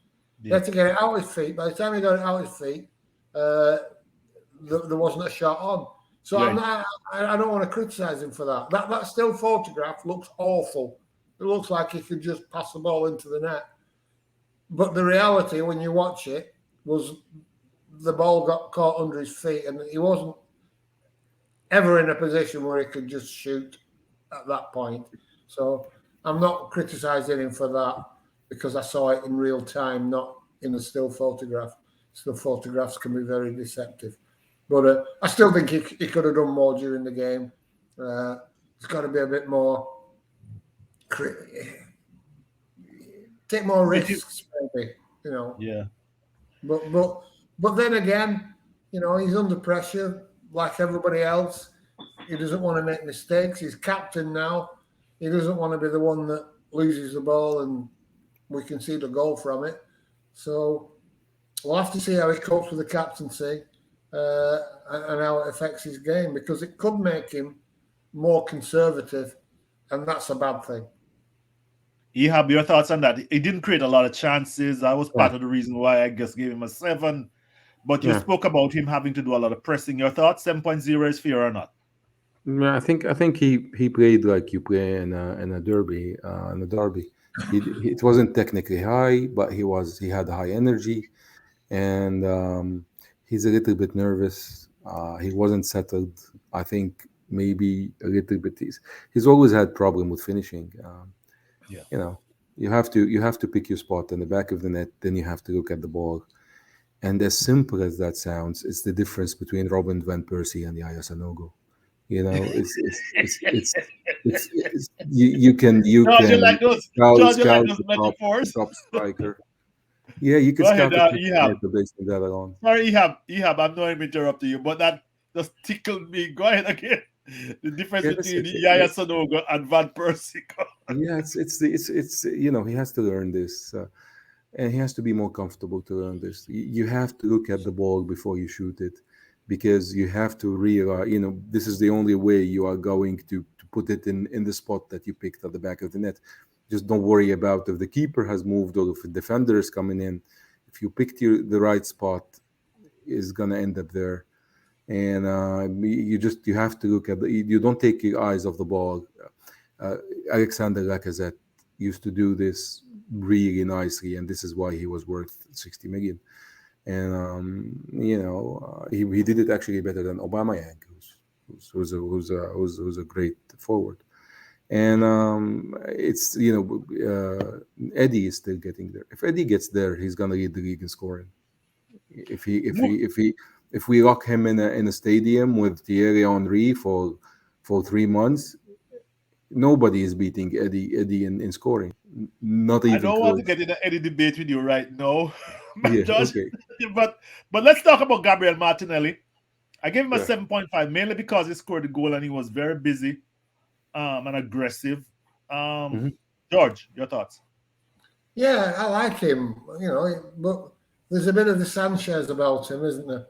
He Yeah. had to get it out his feet. By the time he got it out his feet, there wasn't a shot on. So Yeah. I don't want to criticise him for that. That still photograph looks awful. It looks like he could just pass the ball into the net. But the reality, when you watch it, was the ball got caught under his feet, and he wasn't ever in a position where he could just shoot at that point. So I'm not criticising him for that because I saw it in real time, not in a still photograph. Still photographs can be very deceptive. But I still think he could have done more during the game. It's got to be a bit more, take more risks, maybe. You know. Yeah. But then again, you know, he's under pressure like everybody else. He doesn't want to make mistakes. He's captain now. He doesn't want to be the one that loses the ball and we concede a goal from it. So we'll have to see how he copes with the captaincy and how it affects his game, because it could make him more conservative, and that's a bad thing. Ehab, your thoughts on that? He didn't create a lot of chances. That was part of the reason why I just gave him a 7. But you spoke about him having to do a lot of pressing. Your thoughts? 7.0 is fair or not? Yeah, I think he played like you play in a derby in a derby. It wasn't technically high, but he had high energy, and he's a little bit nervous. He wasn't settled. I think maybe a little bit. He's always had problem with finishing. Yeah. You know, you have to pick your spot in the back of the net. Then you have to look at the ball. And as simple as that sounds, it's the difference between Robin van Persie and Yaya Sanogo. You know, you George, you can like those? scout George, you like scout those the metaphors? top striker. Yeah, you can Go ahead, scout the top Ehab. striker based on that alone. Sorry, Ehab. I'm not interrupting you, but that just tickled me. Go ahead again. The difference Yeah, between Yaya Sanogo and Van Persie. yeah, it's he has to learn this, and he has to be more comfortable to learn this. You have to look at the ball before you shoot it, because you have to realize, this is the only way you are going to put it in the spot that you picked at the back of the net. Just don't worry about if the keeper has moved or if the defender is coming in. If you picked the right spot, is gonna end up there. And you have to look at you don't take your eyes off the ball. Uh, Alexander Lacazette used to do this really nicely, and this is why he was worth 60 million. And he did it actually better than Aubameyang, who's a great forward. And it's Eddie is still getting there. If Eddie gets there, he's gonna lead the league in scoring. If we lock him in a stadium with Thierry Henry for 3 months, nobody is beating Eddie in scoring. Not I even don't want to close. get into any debate with you right now, Yeah. Josh. Okay. But let's talk about Gabriel Martinelli. I gave him a Yeah. 7.5 mainly because he scored the goal and he was very busy and aggressive. Mhm. George, your thoughts? Yeah, I like him, but there's a bit of the Sanchez about him, isn't there?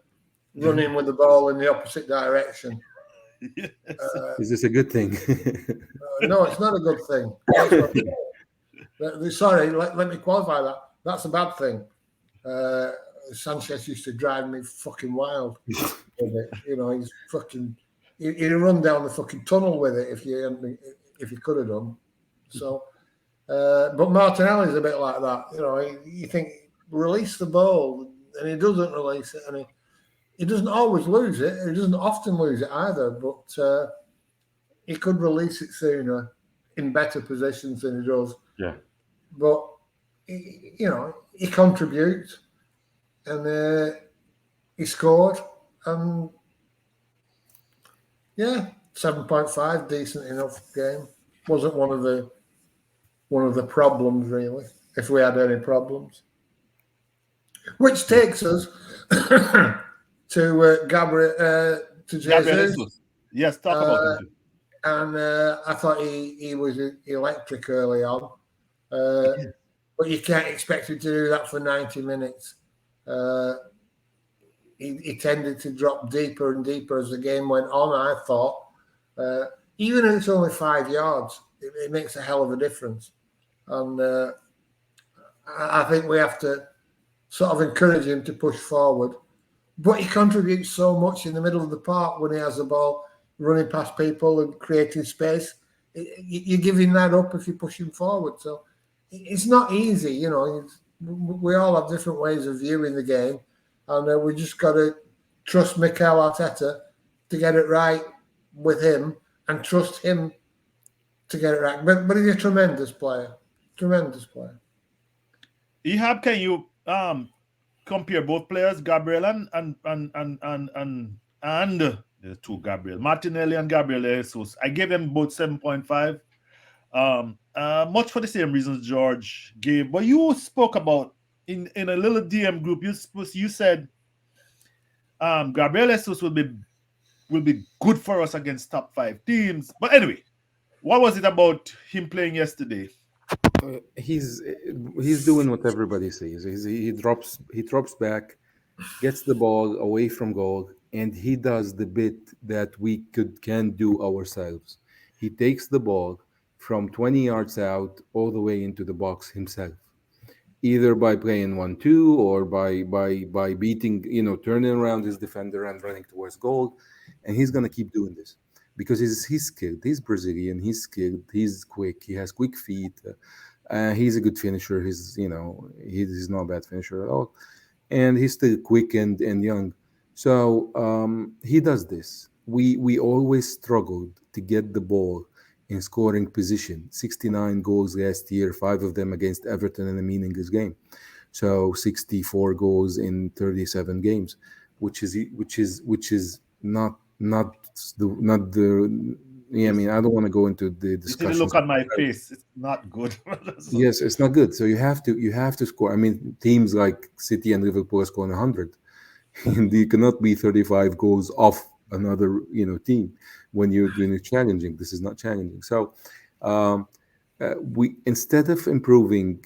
Running with the ball in the opposite direction. Yes. Is this a good thing? No, it's not a good thing. Sorry, let me qualify that. That's a bad thing. Sanchez used to drive me fucking wild with it. He's fucking. He'd run down the fucking tunnel with it if you could have done. So, but Martinelli's a bit like that. You think release the ball. and he doesn't release it, and he doesn't always lose it. He doesn't often lose it either, but he could release it sooner in better positions than he does. Yeah. But he contributes, and he scored, and yeah, 7.5, decent enough game. Wasn't one of the problems really, if we had any problems. Which takes us to Gabriel, to Gabriel Jesus. Jesus. Yes, talk about him. And I thought he was electric early on. But you can't expect him to do that for 90 minutes. He tended to drop deeper and deeper as the game went on, I thought. Even if it's only 5 yards, it makes a hell of a difference. And I think we have to sort of encourage him to push forward. But he contributes so much in the middle of the park when he has the ball, running past people and creating space. You're giving that up if you push him forward. So it's not easy, We all have different ways of viewing the game, and we just got to trust Mikel Arteta to get it right with him, and trust him to get it right. But he's a tremendous player. Ehab, can you compare both players, Gabriel and the two Gabriel, Martinelli and Gabriel Jesus? I gave them both 7.5. Much for the same reasons George gave. But you spoke about in a little DM group. You said Gabriel Jesus will be good for us against top 5 teams. But anyway, what was it about him playing yesterday? He's doing what everybody says. He drops back, gets the ball away from goal, and he does the bit that we can do ourselves. He takes the ball from 20 yards out all the way into the box himself, either by playing 1-2 or by beating, turning around his defender and running towards goal. And he's gonna keep doing this because he's skilled. He's Brazilian. He's skilled. He's quick. He has quick feet. He's a good finisher. He's not a bad finisher at all, and he's still quick and young. So he does this. We always struggled to get the ball in scoring position. 69 goals last year, 5 of them against Everton in a meaningless game. So 64 goals in 37 games, which is not the. Yeah, I mean, I don't want to go into the You see the discussions. look on my face. It's not good. Yes, it's not good. So you have to score. I mean, teams like City and Liverpool are scoring 100, and you cannot be 35 goals off another team when you're challenging. This is not challenging. So we, instead of improving,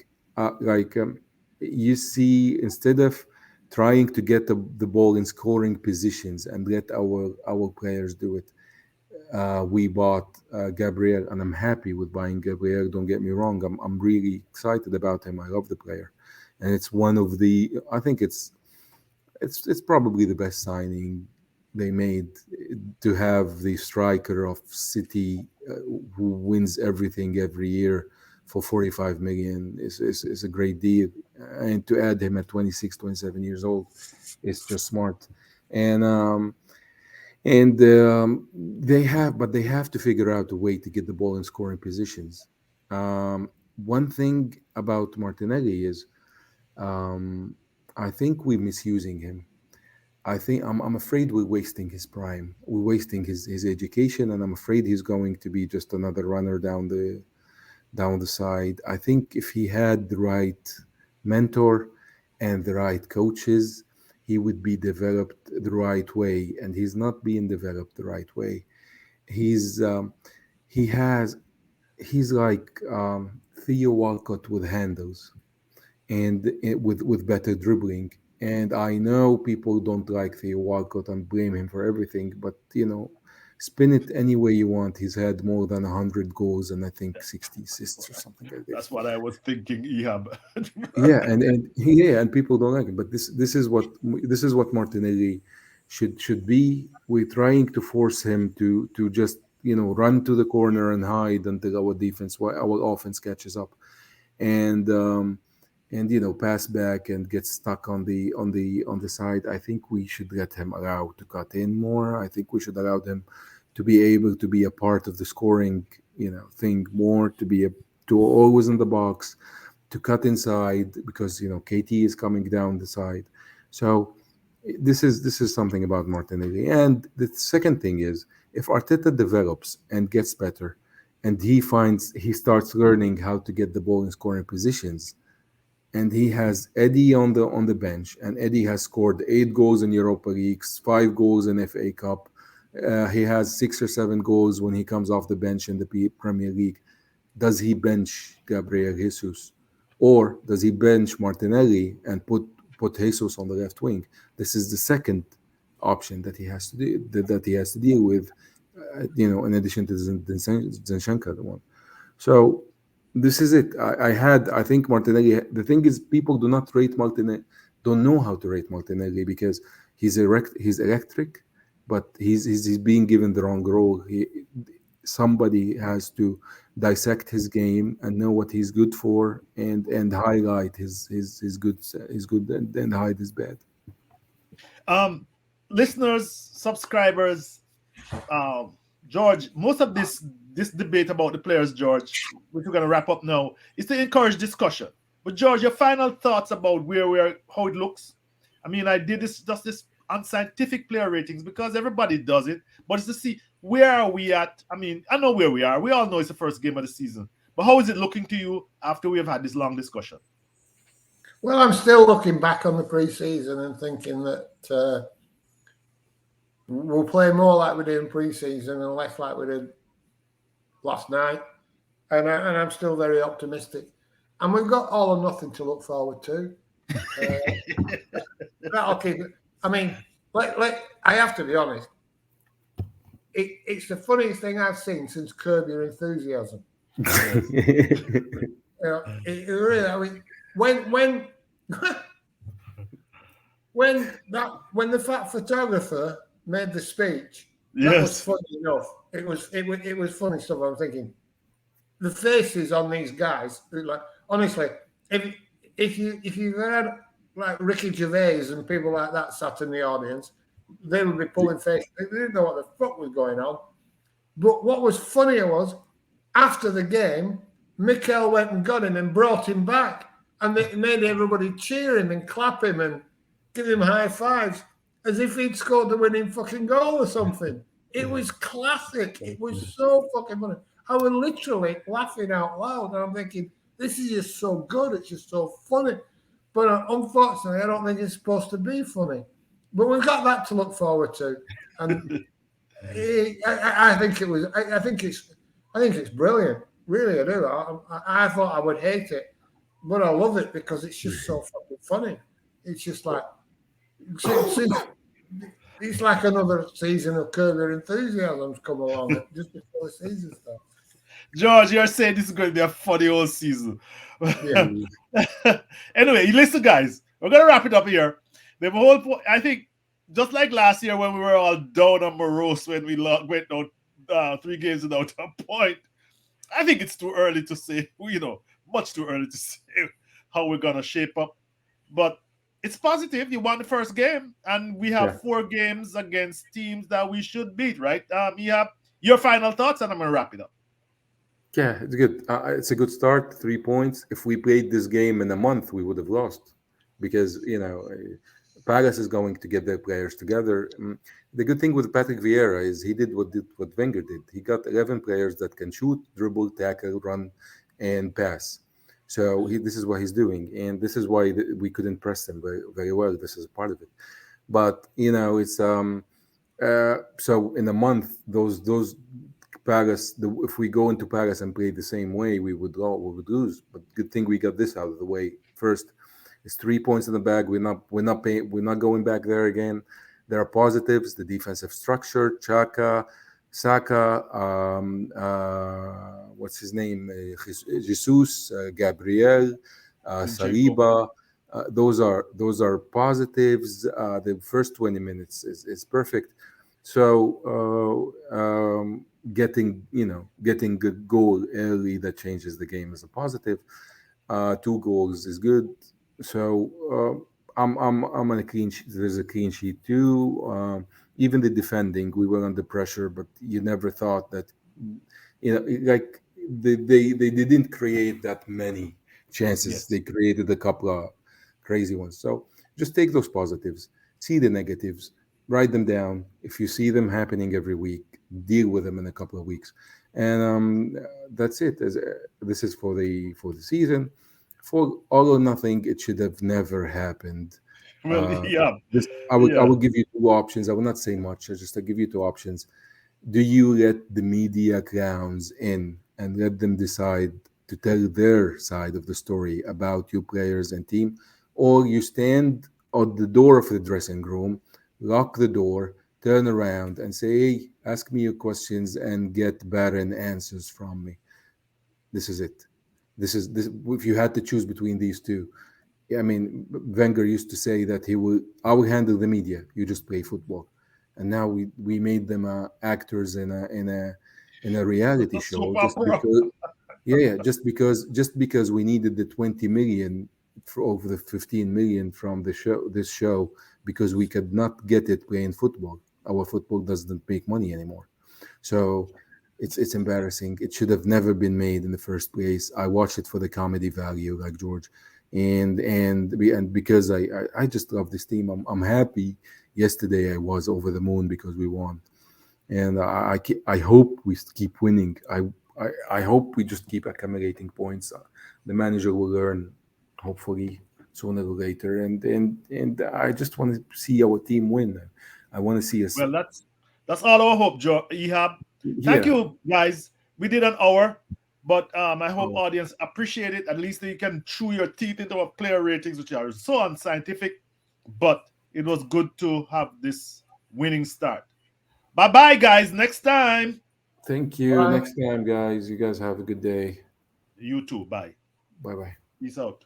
you see, instead of trying to get the ball in scoring positions and let our players do it, we bought Gabriel, and I'm happy with buying Gabriel. Don't get me wrong. I'm really excited about him. I love the player, and it's one of the. I think it's probably the best signing they made, to have the striker of City who wins everything every year for 45 million is a great deal, and to add him at 26, 27 years old is just smart. And they have to figure out a way to get the ball in scoring positions. One thing about Martinelli is, I think we're misusing him. I think I'm afraid we're wasting his prime. We're wasting his education, and I'm afraid he's going to be just another runner down the side. I think if he had the right mentor and the right coaches, he would be developed the right way, and he's not being developed the right way. He's he has he's like Theo Walcott with handles, and with better dribbling. And I know people don't like Theo Walcott and blame him for everything, but spin it any way you want. He's had more than 100 goals and I think 60 assists or something like That's this. what I was thinking, Ehab. Yeah, and people don't like him. But this is what Martinelli should be. We're trying to force him to just run to the corner and hide until our offense catches up. And and pass back and get stuck on the side. I think we should let him allow to cut in more. I think we should allow them to be able to be a part of the scoring thing more, to always in the box, to cut inside, because KT is coming down the side. So this is something about Martinelli. And the second thing is, if Arteta develops and gets better, and he starts learning how to get the ball in scoring positions, and he has Eddie on the bench, and Eddie has scored 8 goals in Europa Leagues, 5 goals in FA Cup. He has 6 or 7 goals when he comes off the bench in the Premier League. Does he bench Gabriel Jesus, or does he bench Martinelli and put Jesus on the left wing? This is the second option that he has to deal with. In addition to Zinchenko, the one. So this is it. I think Martinelli. The thing is, people do not rate Martinelli, don't know how to rate Martinelli, because he's electric, but he's being given the wrong role. Somebody has to dissect his game and know what he's good for, and highlight his good and hide his bad. Um, Listeners, subscribers, George, most of this debate about the players, George, which we're gonna wrap up now, is to encourage discussion. But George, your final thoughts about where we are, how it looks. I mean, I did this unscientific player ratings because everybody does it, but it's to see where are we at. I mean, I know where we are. We all know it's the first game of the season, but how is it looking to you after we have had this long discussion? Well, I'm still looking back on the pre-season and thinking that we'll play more like we did in pre-season and less like we did last night. And I'm still very optimistic. And we've got all or nothing to look forward to. That'll keep it. I mean, I have to be honest. It's the funniest thing I've seen since Curb Your Enthusiasm. It really. I mean, when when the fat photographer made the speech, that was Yes. funny enough. It was funny stuff. I'm thinking the faces on these guys. Like honestly, if you had like Ricky Gervais and people like that sat in the audience, they would be pulling faces. They didn't know what the fuck was going on. But what was funnier was after the game, Mikel went and got him and brought him back, and they made everybody cheer him and clap him and give him high fives as if he'd scored the winning fucking goal or something. It was classic. It was so fucking funny. I was literally laughing out loud, and I'm thinking, this is just so good. It's just so funny. But unfortunately, I don't think it's supposed to be funny. But we've got that to look forward to, and I think it was. I think it's brilliant. Really, I do. I thought I would hate it, but I love it because it's just so fucking funny. It's just like it's like another season of Curb Your Enthusiasm's come along just before the season starts. George, you're saying this is going to be a funny whole season. Yeah. Anyway, listen, guys, we're going to wrap it up here. The whole I think, just like last year when we were all down and morose when we went down 3 games without a point, I think it's too early to say, much too early to say how we're going to shape up. But it's positive. You won the first game, and we Yeah. have 4 games against teams that we should beat, right? You have your final thoughts, and I'm going to wrap it up. Yeah, it's good. It's a good start. 3 points. If we played this game in a month, we would have lost, because Palace is going to get their players together. The good thing with Patrick Vieira is he did what Wenger did. He got 11 players that can shoot, dribble, tackle, run, and pass. So this is what he's doing, and this is why we couldn't press them very, very well. This is part of it. But it's so in a month, those Paris, if we go into Paris and play the same way, we would lose. But good thing we got this out of the way first. It's 3 points in the bag. We're not going back there again. There are positives: the defensive structure, Chaka, Saka, what's his name, Jesus, Gabriel, Zinchenko. Saliba. Those are positives. The first 20 minutes is perfect. So getting good goal early that changes the game is a positive. Two goals is good. So I'm on a clean sheet. There's a clean sheet too. Even the defending, we were under pressure, but you never thought that, like they didn't create that many chances. Yes. They created a couple of crazy ones. So just take those positives, see the negatives, write them down. If you see them happening every week, deal with them in a couple of weeks, and that's it. This is for the season. For all or nothing, it should have never happened. Well, Uh, yeah, this I yeah. will give you two options. I will not say much. I give you two options. Do you let the media clowns in and let them decide to tell their side of the story about you players and team, or you stand at the door of the dressing room, lock the door, turn around, and say, "Hey, ask me your questions and get barren answers from me." This is it. This is this. If you had to choose between these two, yeah, I mean, Wenger used to say that I will handle the media. You just play football, and now we made them actors in a reality show Soap just opera. because, yeah, just because we needed the 20 million for over the 15 million from this show because we could not get it playing football. Our football doesn't make money anymore. So it's embarrassing. It should have never been made in the first place. I watched it for the comedy value, like George, and because I just love this team. I'm happy. Yesterday I was over the moon because we won, and I hope we keep winning. I hope we just keep accumulating points. The manager will learn, hopefully sooner or later, and I just want to see our team win. I want to see us. Well, that's all our hope, Joe Ehab. Thank Yeah. you, guys. We did an hour, but I hope Oh, audience appreciate it. At least you can chew your teeth into our player ratings, which are so unscientific. But it was good to have this winning start. Bye bye, guys. Next time. thank you. Bye. Next time, guys. You guys have a good day. You too. Bye. Bye bye. Peace out.